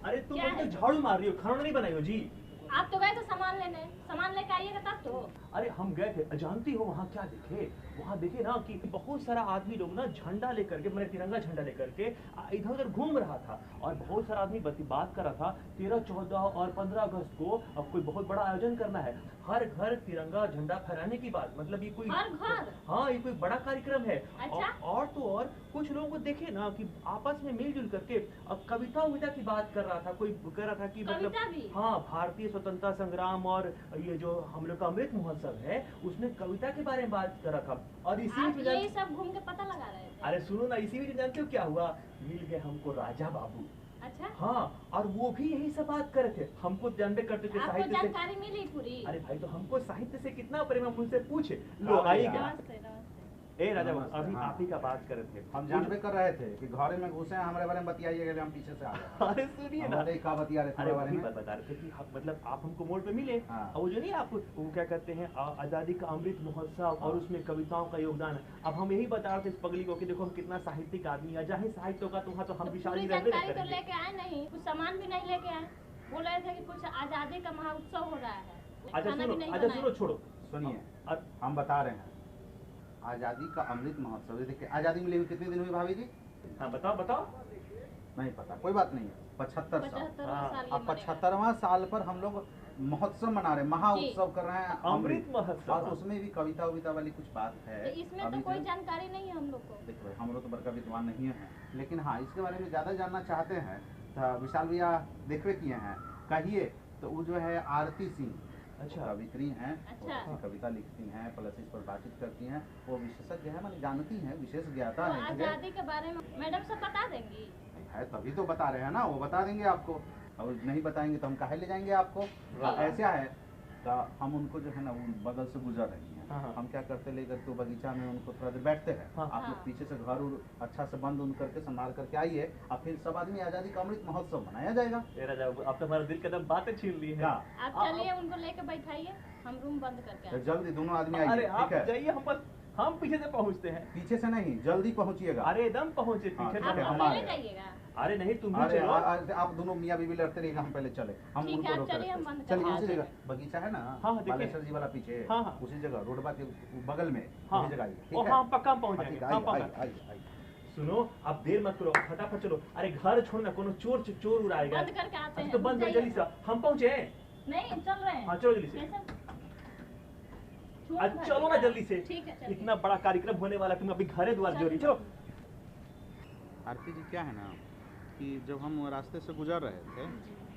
अरे तुम तो झाड़ू मार रही हो, खाना नहीं बनाई हो जी? आप तो गए थे सामान लेने, सामान लेके आइएगा तब तो। अरे हम गए थे, जानती हो वहाँ क्या देखे? वहाँ देखे ना कि बहुत सारा आदमी लोग ना झंडा लेकर के, मैंने तिरंगा झंडा लेकर के इधर उधर घूम रहा था, और बहुत सारा आदमी बात कर रहा था 13, 14 और 15 अगस्त को अब कोई बहुत बड़ा आयोजन करना है, हर घर तिरंगा झंडा फहराने की बात। मतलब ये कोई हर घर? हाँ, ये कोई बड़ा कार्यक्रम है। अच्छा? और तो और कुछ लोगों को देखे ना कि आपस में मिलजुल करके अब कविता की बात कर रहा था, कोई कह रहा था कि मतलब हाँ, भारतीय स्वतंत्रता संग्राम और ये जो हम लोग का अमृत महोत्सव है उसमें कविता के बारे में बात कर रहा था। और इसी आप यही सब घूम के पता लगा रहे थे? अरे सुनो ना, इसी में जानते हो क्या हुआ? मिल गए हमको राजा बाबू। अच्छा? हाँ, और वो भी यही सब बात कर रहे थे, हमको जानते करते थे साहित्य से। जानकारी मिली पूरी? अरे भाई, तो हमको साहित्य से कितना प्रेम, हम उनसे पूछे। लो आइएगा। ए राजा बाबू, अभी आप ही का बात कर रहे थे, हम जानबे कर रहे थे कि घरे में घुसे हैं, हमारे बारे में बतियाइएगा, हम पीछे से आ गए। अरे सुनिए ना, क्या बतिया रहे थे? अरे वही बता रहे थे कि मतलब आप हमको मोड़ पे मिले, और वो जो नहीं आपको वो क्या कहते हैं आजादी का अमृत महोत्सव और उसमें कविताओं का योगदान है। अब हम यही बता रहे थे इस पगली को कि देखो हम कितना साहित्यिक आदमी है, जहाँ साहित्य होगा तो वहाँ तो हम विशाल जानकारी तो लेके आए नहीं, कुछ सामान भी नहीं लेके आए, बोल रहे थे कि कुछ आजादी का महोत्सव हो रहा है। अच्छा सुनो, छोड़ो, सुनिए, हम बता रहे हैं आजादी का अमृत महोत्सव। देखिए, आजादी मिली हुई कितने दिन हुई भाभी जी? हाँ बताओ। नहीं पता, कोई बात नहीं है। 75 साल। अब 75वां साल पर हम लोग महोत्सव मना रहे हैं, महा उत्सव कर रहे हैं, अमृत महोत्सव, और उसमें भी कविता वाली कुछ बात है। तो इसमें तो कोई जानकारी नहीं है हम लोग को। देखो, हम लोग तो बड़का विद्वान नहीं है, लेकिन हाँ, इसके बारे में ज्यादा जानना चाहते हैं तो विशाल भैया देखवे किए हैं, कहिए। तो वो जो है आरती सिंह, अच्छा, कवित्री हैं। अच्छा। कविता लिखती हैं, प्लस इस पर बातचीत करती हैं, वो विशेषज्ञ है, मैंने जानती हैं, विशेष ज्ञाता है। आजादी के बारे में मैडम सब बता देंगी? है तभी तो बता रहे हैं ना, वो बता देंगे आपको। और नहीं बताएंगे तो हम काहे ले जाएंगे आपको? ऐसा है तो हम उनको जो है ना बगल से गुजर रही हैं, हम क्या करते लेकर तो बगीचा में उनको थोड़ा देर बैठते हैं। आप लोग पीछे से घर अच्छा से बंद उन करके संभाल करके आइए, और फिर सब आदमी आजादी का अमृत महोत्सव मनाया जाएगा। अब तो हमारा दिल कदम बातें छीन ली है। आप चलिए, उनको लेके बैठाइए, हम रूम बंद करके जल्दी दोनों आदमी आइए। ठीक है, जाइए, हम पीछे से पहुंचते हैं। पीछे से नहीं, जल्दी पहुंचिएगा। अरे एकदम पहुंचे, पीछे से हम जाइएगा। अरे नहीं, तुम भी चलो। आप दोनों मियाँ बीवी लड़ते रहिएगा, हम पहले चले। हम उनको रोक चलिए, उसी जगह बगीचा है ना, बालेश्वर जी वाला पीछे, उसी जगह रोडबा के बगल में उसी जगह पक्का पहुंचे। सुनो, अब देर मत करो, फटाफट चलो। अरे घर छोड़ना, कोनो चोर उड़ाएगा। बंद करके आते हैं। तो बंद कर जल्दी से, हम पहुंचे नहीं, चल रहे हैं। हाँ चलो जल्दी से, चलो ना जल्दी से। ठीक है, इतना बड़ा कार्यक्रम होने वाला, तुम अभी घरे द्वार जोड़ी। चलो। आरती जी, क्या है ना कि जब हम रास्ते से गुजर रहे थे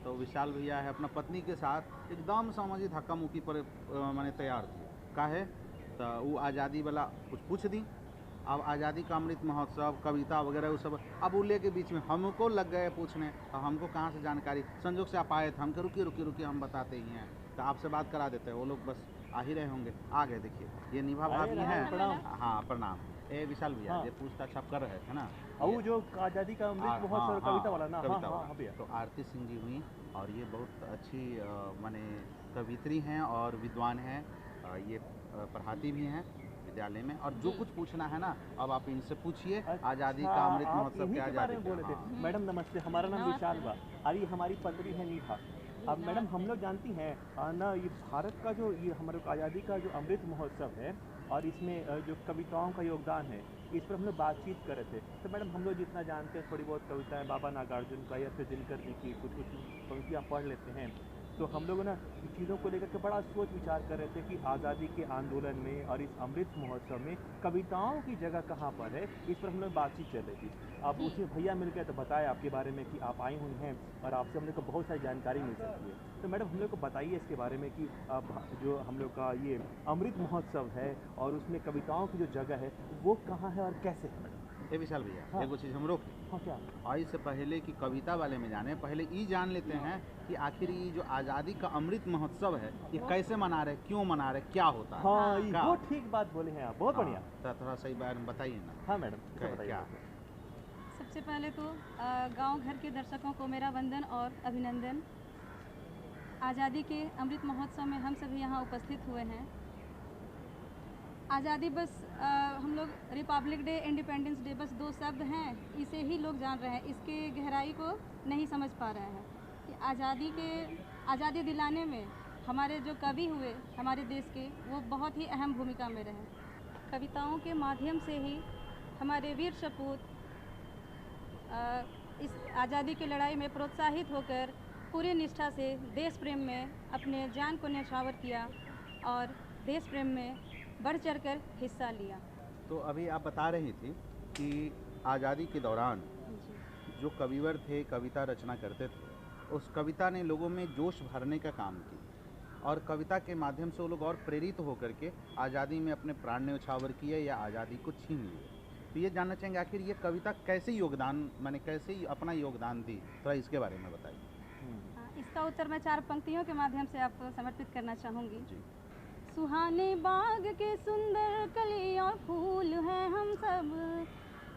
तो विशाल भैया है अपना पत्नी के साथ एकदम समझी धक्का मुक्की पर मैंने तैयार थे, काहे तो वो आज़ादी वाला कुछ पूछ दी। अब आज़ादी का अमृत महोत्सव, कविता वगैरह वो सब, अब उल्ले के बीच में हमको लग गए पूछने, और हमको कहाँ से जानकारी, संजोग से आप आए थे, हमको रुकिए हम बताते ही हैं, तो आपसे बात करा देते हैं। वो लोग बस आ ही रहे होंगे, आ गए। देखिए, ये निभा भाभी हैं। हाँ प्रणाम। ए विशाल भैया, ये पूछताछ आप कर रहे थे ना, वो जो आज़ादी का अमृत महोत्सव कविता वाला ना? हाँ भैया। तो आरती सिंह जी हुई, और ये बहुत अच्छी माने कवित्री हैं और विद्वान हैं, ये पढ़ाती भी हैं विद्यालय में, और जो कुछ पूछना है ना अब आप इनसे पूछिए। आज़ादी का अमृत महोत्सव के आज़ादी बोले थे। मैडम नमस्ते, हमारा नाम विशाल बा, अरे हमारी पत्नी है नीभा। अब मैडम, हम लोग जानती हैं ना, ये भारत का जो ये हमारे आज़ादी का जो अमृत महोत्सव है और इसमें जो कविताओं का योगदान है, इस पर हम लोग बातचीत कर रहे थे। तो मैडम, हम लोग जितना जानते हैं, थोड़ी बहुत कविताएं बाबा नागार्जुन का या फिर दिनकर जी की कुछ पंक्तियाँ पढ़ लेते हैं, तो हम लोग ना चीज़ों को लेकर के बड़ा सोच विचार कर रहे थे कि आज़ादी के आंदोलन में और इस अमृत महोत्सव में कविताओं की जगह कहाँ पर है, इस पर हम लोग बातचीत चल रही थी। अब उसे भैया मिल गए तो बताया आपके बारे में कि आप आई हुई हैं और आपसे हम लोग को बहुत सारी जानकारी मिल सकती है। तो मैडम, हम लोग को बताइए इसके बारे में कि जो हम लोग का ये अमृत महोत्सव है और उसमें कविताओं की जो जगह है वो कहाँ है और कैसे है मैडम? ये विशाल भैया हाँ। एगो चीज़ हम रोक हाँ क्या और इससे पहले कि कविता वाले में जाने पहले ये जान लेते हैं कि आखिर ये जो आज़ादी का अमृत महोत्सव है ये कैसे मना रहे, क्यों मना रहे, क्या होता है। हाँ क्या? वो ठीक बात बोले हैं आप, बहुत बढ़िया। तो थोड़ा सही बारे में बताइए ना। हाँ मैडम क्या- बताइए। क्या? सबसे पहले तो गांव घर के दर्शकों को मेरा वंदन और अभिनंदन। आज़ादी के अमृत महोत्सव में हम सभी यहाँ उपस्थित हुए हैं। आज़ादी बस हम लोग रिपब्लिक डे, इंडिपेंडेंस डे बस दो शब्द हैं, इसे ही लोग जान रहे हैं, इसके गहराई को नहीं समझ पा रहे हैं कि आज़ादी दिलाने में हमारे जो कवि हुए हमारे देश के, वो बहुत ही अहम भूमिका में रहे। कविताओं के माध्यम से ही हमारे वीर सपूत इस आज़ादी की लड़ाई में प्रोत्साहित होकर पूरी निष्ठा से देश प्रेम में अपने जान को न्यौछावर किया और देश प्रेम में बढ़ चढ़कर हिस्सा लिया। तो अभी आप बता रही थी कि आज़ादी के दौरान जो कविवर थे, कविता रचना करते थे, उस कविता ने लोगों में जोश भरने का काम किया और कविता के माध्यम से वो लोग और प्रेरित होकर के आज़ादी में अपने प्राण न्यौछावर किए या आज़ादी को छीन लिए। तो ये जानना चाहेंगे आखिर ये कविता कैसे योगदान, मैंने कैसे अपना योगदान दी, थोड़ा इसके बारे में बताइए। इसका उत्तर मैं 4 पंक्तियों के माध्यम से आपको समर्पित करना चाहूँगी। जी। सुहाने बाग के सुंदर कली और फूल हैं हम सब,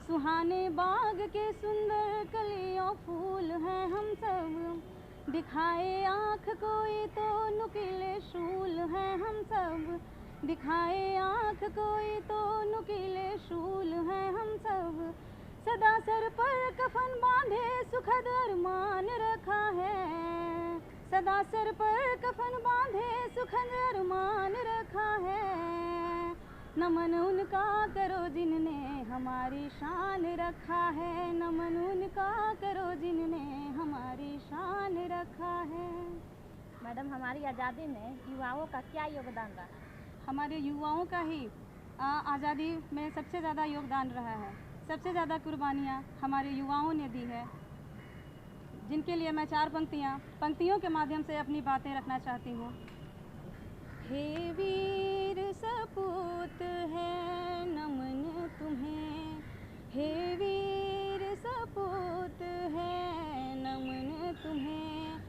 सुहाने बाग के सुंदर कली और फूल हैं हम सब, दिखाए आँख कोई तो नुकीले शूल हैं हम सब, दिखाए आँख कोई तो नुकीले शूल हैं हम सब, सदा सर पर कफन बांधे सुखद अरमान रखा है, सदा सर पर कफन बांधे सुखद अरमान रखा है, नमन उनका करो जिनने हमारी शान रखा है, नमन उनका करो जिनने हमारी शान रखा है। मैडम हमारी आज़ादी में युवाओं का क्या योगदान रहा? हमारे युवाओं का ही आज़ादी में सबसे ज़्यादा योगदान रहा है, सबसे ज़्यादा कुर्बानियाँ हमारे युवाओं ने दी है, जिनके लिए मैं 4 पंक्तियों के माध्यम से अपनी बातें रखना चाहती हूँ। हे वीर सपूत है नमन तुम्हें, हे वीर सपूत है नमन तुम्हें,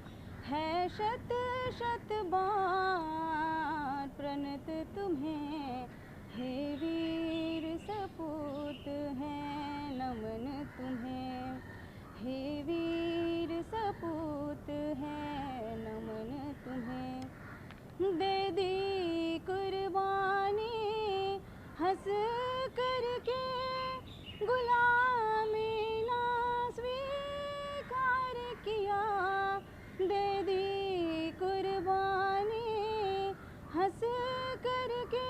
है शत शत बार प्रणत तुम्हें, हे वीर सपूत है नमन तुम्हें, हे वीर सपूत है नमन तुम्हें, दे दी कुर्बानी हंस करके गुलामी ना स्वीकार किया, दे दी कुर्बानी हंस करके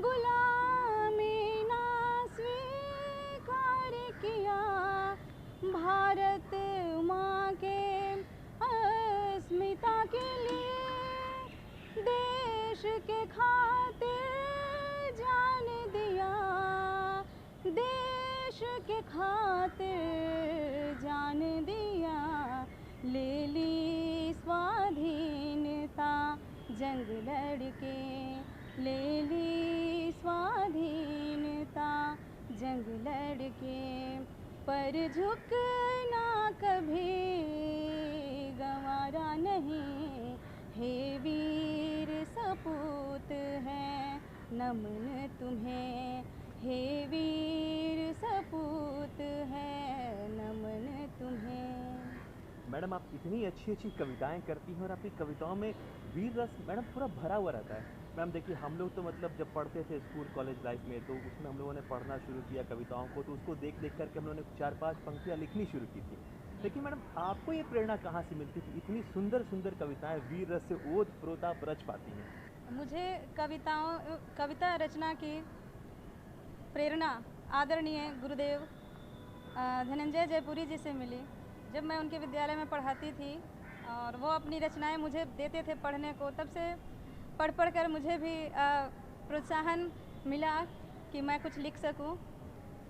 गुलामी ना स्वीकार किया, भारत माँ के अस्मिता के लिए देश के खातिर जान दिया, देश के खातिर जान दिया, ले ली स्वाधीनता जंग लड़के, ले ली स्वाधीनता जंग लड़के, पर झुकना कभी गंवारा नहीं, हे वीर सपूत है नमन तुम्हें, हे वीर सपूत है नमन तुम्हें। मैडम आप इतनी अच्छी अच्छी कविताएं करती हैं और आपकी कविताओं में वीर रस मैडम पूरा भरा हुआ रहता है। मैम देखिए हम लोग तो मतलब जब पढ़ते थे स्कूल कॉलेज लाइफ में तो उसमें हम लोगों ने पढ़ना शुरू किया कविताओं को, तो उसको देख देख करके हम लोगों ने 4-5 पंक्तियाँ लिखनी शुरू की थी। लेकिन मैडम आपको ये प्रेरणा कहाँ से मिलती थी, इतनी सुंदर सुंदर कविताएं वीर रस से ओत प्रोत आप रच पाती हैं? मुझे कविता रचना की प्रेरणा आदरणीय गुरुदेव धनंजय जयपुरी जी से मिली। जब मैं उनके विद्यालय में पढ़ाती थी और वो अपनी रचनाएं मुझे देते थे पढ़ने को, तब से पढ़ कर मुझे भी प्रोत्साहन मिला कि मैं कुछ लिख सकूं।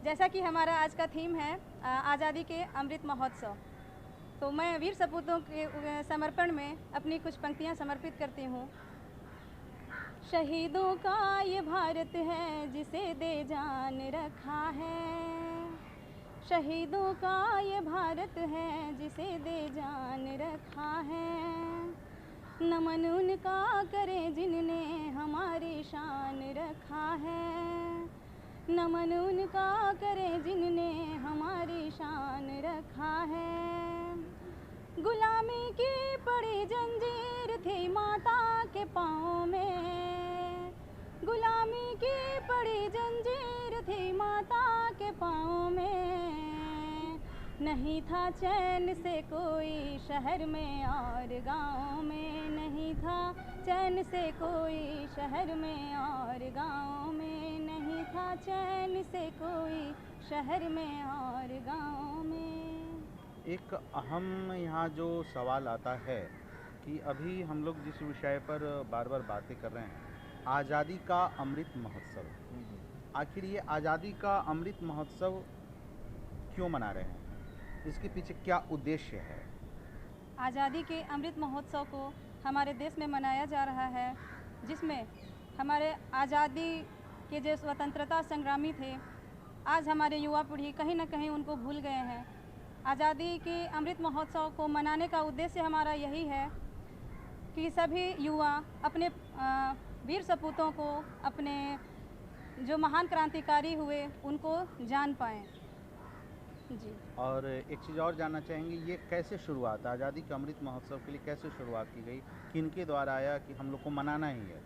जैसा कि हमारा आज का थीम है आज़ादी के अमृत महोत्सव, तो मैं वीर सपूतों के समर्पण में अपनी कुछ पंक्तियां समर्पित करती हूँ। शहीदों का ये भारत है जिसे दे जान रखा है, शहीदों का ये भारत है जिसे दे जान रखा है। नमन उनका करे जिनने हमारी शान रखा है। नमन उनका करे जिनने हमारी शान रखा है। गुलामी की पड़ी जंजीर थी माता के पाँव में। गुलामी की पड़ी जंजीर थी माता के पाँव में। नहीं था चैन से कोई शहर में और गाँव में। नहीं था चैन से कोई शहर में और गाँव में। नहीं था चैन से कोई शहर में और गाँव में। एक अहम यहाँ जो सवाल आता है कि अभी हम लोग जिस विषय पर बार बार बातें कर रहे हैं, आज़ादी का अमृत महोत्सव, आखिर ये आज़ादी का अमृत महोत्सव क्यों मना रहे हैं? इसके पीछे क्या उद्देश्य है? आज़ादी के अमृत महोत्सव को हमारे देश में मनाया जा रहा है, जिसमें हमारे आज़ादी के जो स्वतंत्रता संग्रामी थे, आज हमारे युवा पीढ़ी कहीं ना कहीं उनको भूल गए हैं। आज़ादी के अमृत महोत्सव को मनाने का उद्देश्य हमारा यही है कि सभी युवा अपने वीर सपूतों को, अपने जो महान क्रांतिकारी हुए, उनको जान पाएँ। जी। और एक चीज़ और जानना चाहेंगे, ये कैसे शुरुआत, आज़ादी के अमृत महोत्सव के लिए कैसे शुरुआत की गई? किनके द्वारा आया कि हम लोग को मनाना ही है?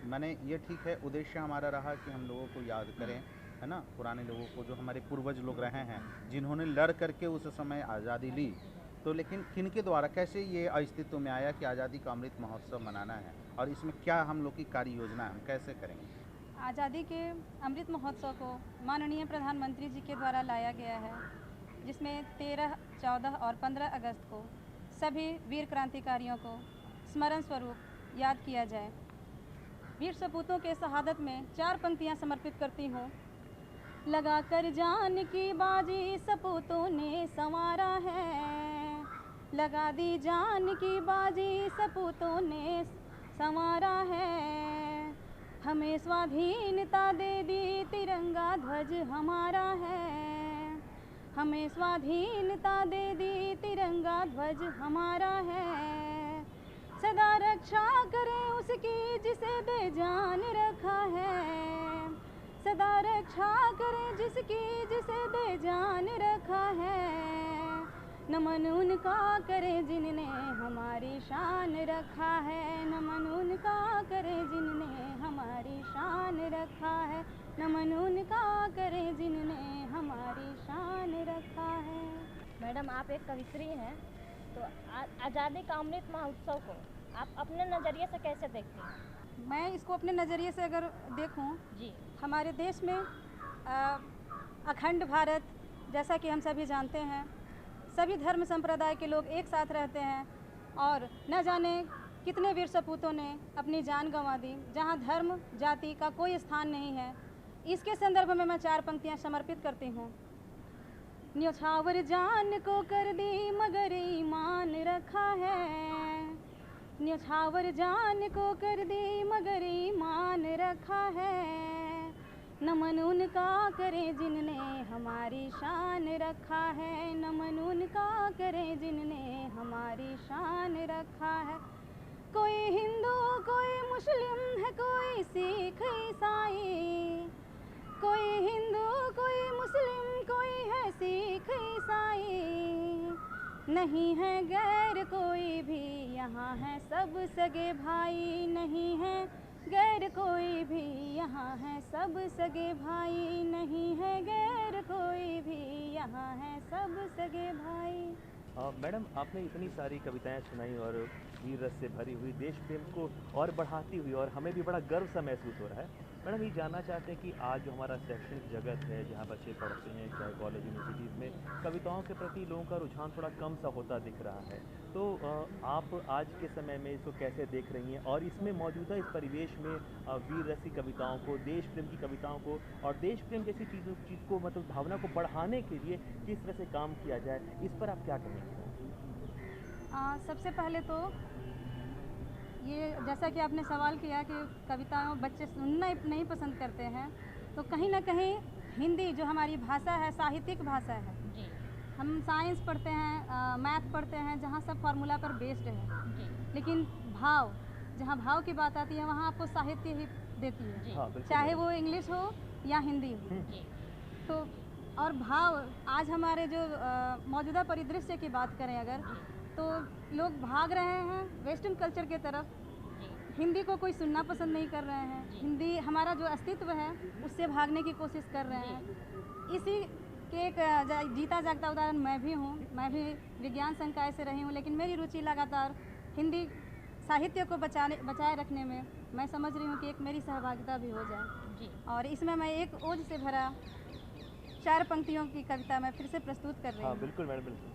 मैंने ये ठीक है, उद्देश्य हमारा रहा कि हम लोगों को याद करें, है ना, पुराने लोगों को, जो हमारे पूर्वज लोग रहे हैं, जिन्होंने लड़ करके उस समय आज़ादी ली। तो लेकिन किनके द्वारा, कैसे ये अस्तित्व में आया कि आज़ादी का अमृत महोत्सव मनाना है, और इसमें क्या हम लोग की कार्य योजना है, हम कैसे करेंगे? आज़ादी के अमृत महोत्सव को माननीय प्रधानमंत्री जी के द्वारा लाया गया है, जिसमें 13, 14 और 15 अगस्त को सभी वीर क्रांतिकारियों को स्मरण स्वरूप याद किया जाए। वीर सपूतों के शहादत में 4 पंक्तियां समर्पित करती हूँ। लगा कर जान की बाजी सपूतों ने संवारा है। लगा दी जान की बाजी सपूतों ने संवारा है। हमें स्वाधीनता दे दी तिरंगा ध्वज हमारा है। हमें स्वाधीनता दे दी तिरंगा ध्वज हमारा है। सदा रक्षा करें उसकी जिसे दे जान रखा है। सदा रक्षा करें जिसकी जिसे दे जान रखा है। नमन उनका करें जिनने हमारी शान रखा है। नमन उनका करें जिनने हमारी शान रखा है। नमन उनका करें जिनने हमारी शान रखा है। मैडम, आप एक कवित्री हैं, तो आज़ादी का अमृत महोत्सव को आप अपने नज़रिए से कैसे देखती हैं? मैं इसको अपने नज़रिए से अगर देखूं, जी, हमारे देश में अखंड भारत, जैसा कि हम सभी जानते हैं, सभी धर्म संप्रदाय के लोग एक साथ रहते हैं, और न जाने कितने वीर सपूतों ने अपनी जान गंवा दी, जहां धर्म जाति का कोई स्थान नहीं है। इसके संदर्भ में मैं 4 पंक्तियां समर्पित करती हूँ। न्योछावर जान को कर दी मगर ईमान रखा है। न्योछावर जान को कर दी मगर ईमान रखा है। नमन उनका करे जिनने हमारी शान रखा है। नमन उनका करे जिनने हमारी शान रखा है। कोई हिंदू, कोई मुस्लिम है, कोई सिख ईसाई। कोई हिंदू, कोई मुस्लिम, कोई है सिख ईसाई। नहीं है गैर कोई भी, यहाँ है सब सगे भाई। नहीं है गैर कोई भी, यहाँ है सब सगे भाई। नहीं है गैर कोई भी, यहाँ है सब सगे भाई। मैडम, आपने इतनी सारी कविताएं सुनाई और वीर रस से भरी हुई, देश प्रेम को और बढ़ाती हुई, और हमें भी बड़ा गर्व सा महसूस हो रहा है। मैडम, ये जानना चाहते हैं कि आज जो हमारा शैक्षणिक जगत है, जहाँ बच्चे पढ़ते हैं, चाहे कॉलेज यूनिवर्सिटीज़ में, कविताओं के प्रति लोगों का रुझान थोड़ा कम सा होता दिख रहा है। तो आप आज के समय में इसको कैसे देख रही हैं, और इसमें मौजूदा इस परिवेश में वीर रस की कविताओं को, देश प्रेम की कविताओं को, और देश प्रेम जैसी चीज़ को, मतलब भावना को बढ़ाने के लिए किस तरह से काम किया जाए, इस पर आप क्या कहेंगे? सबसे पहले तो ये, जैसा कि आपने सवाल किया कि कविताओं बच्चे सुनना नहीं पसंद करते हैं, तो कहीं ना कहीं हिंदी जो हमारी भाषा है, साहित्यिक भाषा है। जी हम साइंस पढ़ते हैं, मैथ पढ़ते हैं, जहाँ सब फार्मूला पर बेस्ड है। जी लेकिन भाव, जहाँ भाव की बात आती है वहाँ आपको साहित्य ही देती है, जी हाँ बिल्कुल चाहे मैडम। वो इंग्लिश हो या हिंदी हो। जी तो और भाव, आज हमारे जो मौजूदा परिदृश्य की बात करें अगर, तो लोग भाग रहे हैं वेस्टर्न कल्चर के तरफ। जी हिंदी को कोई सुनना पसंद नहीं कर रहे हैं। जी। हिंदी हमारा जो अस्तित्व है उससे भागने की कोशिश कर रहे हैं। इसी के एक जीता जागता उदाहरण मैं भी हूँ। मैं भी विज्ञान संकाय से रही हूँ, लेकिन मेरी रुचि लगातार हिंदी साहित्य को बचाए रखने में मैं समझ रही हूँ कि एक मेरी सहभागिता भी हो जाए। जी और इसमें मैं एक ओज से भरा 4 पंक्तियों की कविता मैं फिर से प्रस्तुत कर रही हाँ हूँ। बिल्कुल मैडम बिल्कुल।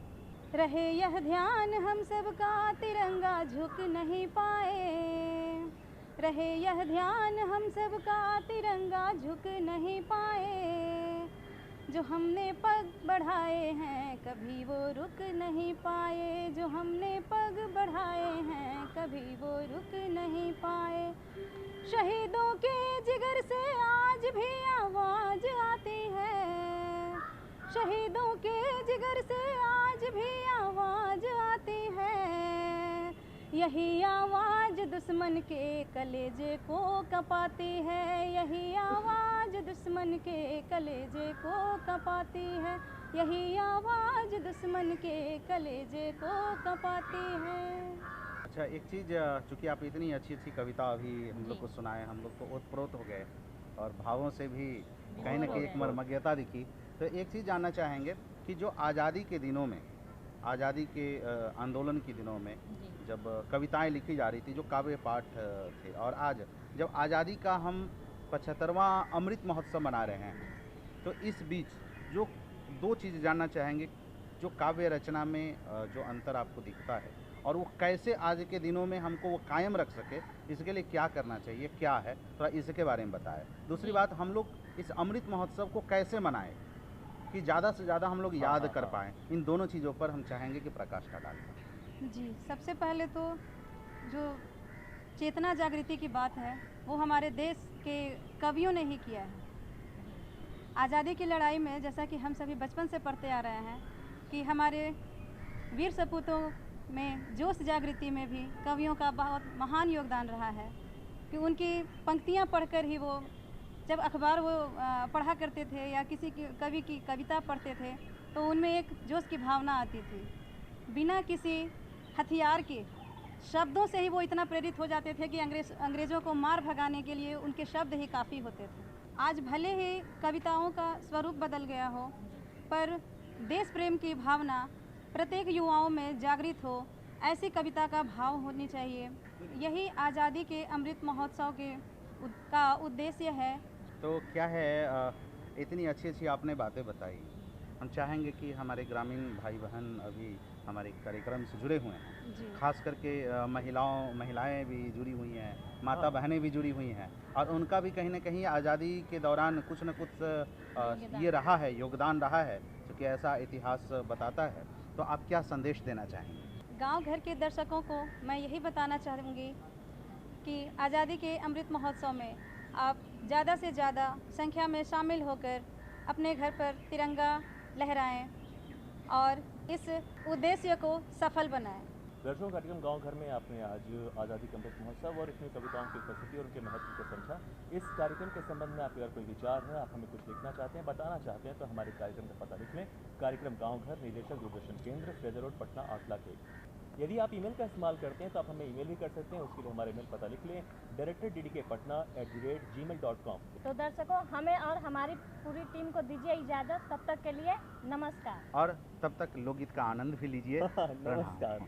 रहे यह ध्यान हम सबका, तिरंगा झुक नहीं पाए। रहे यह ध्यान हम सबका, तिरंगा झुक नहीं पाए। जो हमने पग बढ़ाए हैं कभी वो रुक नहीं पाए। जो हमने पग बढ़ाए हैं कभी वो रुक नहीं पाए। शहीदों के जिगर से आज भी आवाज आती है। शहीदों के जिगर से आज भी आवाज आती है। यही आवाज दुश्मन के कलेजे को कपाती है। यही आवाज दुश्मन के कलेजे को कपाती है। यही आवाज दुश्मन के कलेजे को कपाती है। अच्छा, एक चीज़, चूँकि आप इतनी अच्छी अच्छी कविता अभी हम लोग को सुनाए, हम लोग तो ओतप्रोत हो गए और भावों से भी कहीं ना कहीं एक मर्मज्ञता दिखी। तो एक चीज़ जानना चाहेंगे कि जो आज़ादी के दिनों में, आज़ादी के आंदोलन के दिनों में जी जब कविताएं लिखी जा रही थी, जो काव्य पाठ थे, और आज जब आज़ादी का हम 75वां अमृत महोत्सव मना रहे हैं, तो इस बीच जो 2 चीज़ जानना चाहेंगे। जो काव्य रचना में जो अंतर आपको दिखता है और वो कैसे आज के दिनों में हमको वो कायम रख सके, इसके लिए क्या करना चाहिए, क्या है, थोड़ा इसके बारे में बताएं। दूसरी बात, हम लोग इस अमृत महोत्सव को कैसे मनाएं कि ज़्यादा से ज़्यादा हम लोग याद कर पाएँ। इन दोनों चीज़ों पर हम चाहेंगे कि प्रकाश का डालें। जी, सबसे पहले तो जो चेतना जागृति की बात है वो हमारे देश के कवियों ने ही किया है। आज़ादी की लड़ाई में, जैसा कि हम सभी बचपन से पढ़ते आ रहे हैं कि हमारे वीर सपूतों में जोश जागृति में भी कवियों का बहुत महान योगदान रहा है कि उनकी पंक्तियां पढ़कर ही वो, जब अखबार वो पढ़ा करते थे या किसी की कवि की कविता पढ़ते थे, तो उनमें एक जोश की भावना आती थी। बिना किसी हथियार के शब्दों से ही वो इतना प्रेरित हो जाते थे कि अंग्रेज़ों को मार भगाने के लिए उनके शब्द ही काफ़ी होते थे। आज भले ही कविताओं का स्वरूप बदल गया हो, पर देश प्रेम की भावना प्रत्येक युवाओं में जागृत हो, ऐसी कविता का भाव होनी चाहिए। यही आज़ादी के अमृत महोत्सव का उद्देश्य है। तो क्या है, इतनी अच्छी अच्छी आपने बातें बताई। हम चाहेंगे कि हमारे ग्रामीण भाई बहन अभी हमारे कार्यक्रम से जुड़े हुए हैं, जी खास करके महिलाएं भी जुड़ी हुई हैं, माता बहनें भी जुड़ी हुई हैं, और उनका भी कहीं ना कहीं आज़ादी के दौरान कुछ न कुछ ये रहा है, योगदान रहा है, क्योंकि ऐसा इतिहास बताता है। तो आप क्या संदेश देना चाहेंगे? गांव घर के दर्शकों को मैं यही बताना चाहूँगी कि आज़ादी के अमृत महोत्सव में आप ज़्यादा से ज़्यादा संख्या में शामिल होकर अपने घर पर तिरंगा लहराएं और इस उद्देश्य को सफल बनाएं। दर्शकों, कार्यक्रम गांव घर में आपने आज आज़ादी का अमृत महोत्सव और इसमें कविताओं की उपस्थिति और उनके महत्व को समझा। इस कार्यक्रम के संबंध में आपके अगर कोई विचार है, आप हमें कुछ लिखना चाहते हैं, बताना चाहते हैं, तो हमारे कार्यक्रम का पता लिख लें। कार्यक्रम गांव घर, निदेशक दूरदर्शन केंद्र, फ्रेजर रोड, पटना 8,01। यदि आप ईमेल का इस्तेमाल करते हैं तो आप हमें ईमेल भी कर सकते हैं। उसके लिए हमारा ईमेल पता लिख लें, directordkpatna@gmail.com। तो दर्शकों, हमें और हमारी पूरी टीम को दीजिए इजाज़त। तब तक के लिए नमस्कार। और तब तक लोकगीत का आनंद भी लीजिए। नमस्कार।